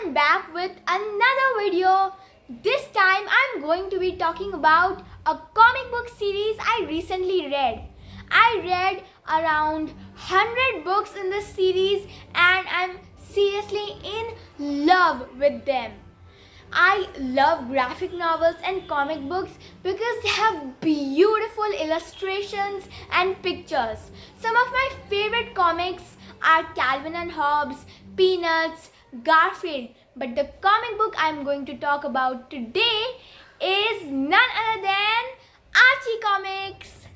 I'm back with another video. This time I'm going to be talking about a comic book series I recently read. I read around 100 books in this series and I'm seriously in love with them. I love graphic novels and comic books because they have beautiful illustrations and pictures. Some of my favorite comics are Calvin and Hobbes, Peanuts, Garfield. But the comic book I'm going to talk about today is none other than Archie Comics.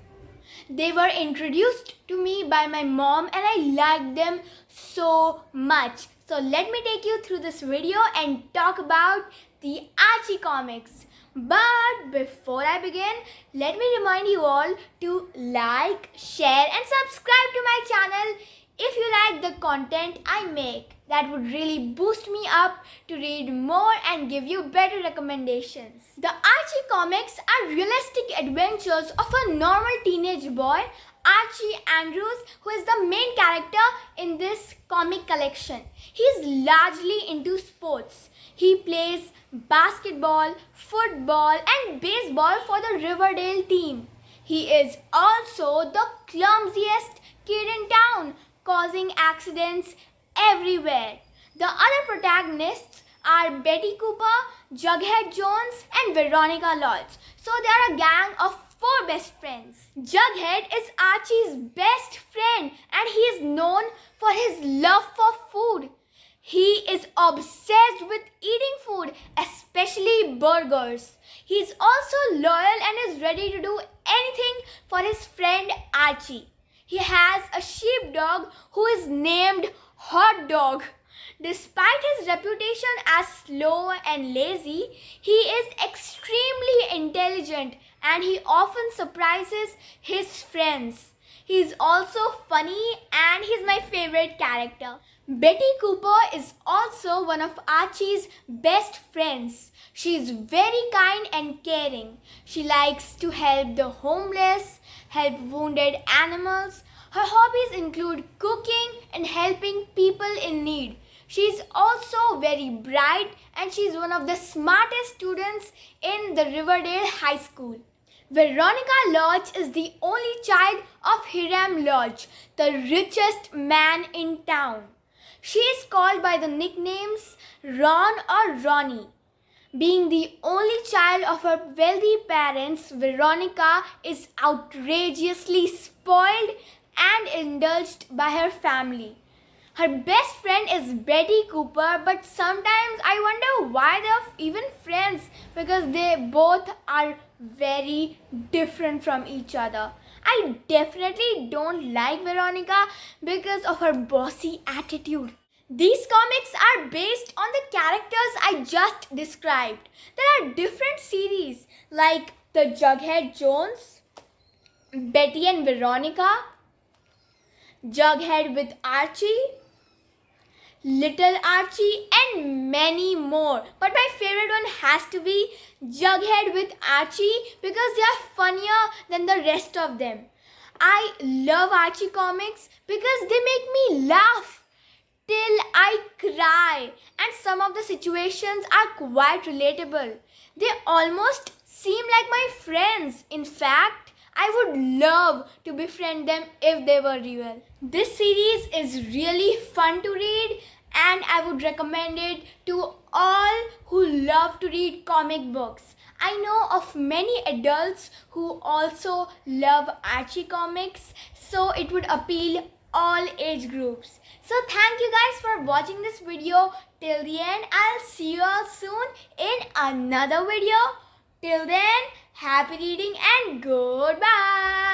They were introduced to me by my mom and I liked them so much. So let me take you through this video and talk about the Archie Comics. But before I begin, let me remind you all to like, share and subscribe to my channel if you like the content I make. That would really boost me up to read more and give you better recommendations. The Archie Comics are realistic adventures of a normal teenage boy, Archie Andrews, who is the main character in this comic collection. He is largely into sports. He plays basketball, football and baseball for the Riverdale team. He is also the clumsiest kid in town, causing accidents everywhere. The other protagonists are Betty Cooper, Jughead Jones and Veronica Lodge. So they are a gang of 4 best friends. Jughead is Archie's best friend and he is known for his love for food. He is obsessed with eating food, especially burgers. He is also loyal and is ready to do anything for his friend Archie. He has a sheepdog who is named Hot Dog. Despite his reputation as slow and lazy, he is extremely intelligent and he often surprises his friends. He is also funny and he is my favorite character. Betty Cooper is also one of Archie's best friends. She is very kind and caring. She likes to help the homeless, help wounded animals. Her hobbies include cooking and helping people in need. She is also very bright and she is one of the smartest students in the Riverdale High School. Veronica Lodge is the only child of Hiram Lodge, the richest man in town. She is called by the nicknames Ron or Ronnie. Being the only child of her wealthy parents, Veronica is outrageously spoiled and indulged by her family. Her best friend is Betty Cooper, but sometimes I wonder why they are even friends because they both are very different from each other. I definitely don't like Veronica because of her bossy attitude. These comics are based on the characters I just described. There are different series like the Jughead Jones, Betty and Veronica, Jughead with Archie, Little Archie and many more. But my favorite one has to be Jughead with Archie because they are funnier than the rest of them. I love Archie comics because they make me laugh till I cry and some of the situations are quite relatable. They almost seem like my friends. In fact, I would love to befriend them if they were real. This series is really fun to read and I would recommend it to all who love to read comic books. I know of many adults who also love Archie comics, so it would appeal all age groups. So thank you guys for watching this video till the end. I'll see you all soon in another video. Till then, happy reading and goodbye.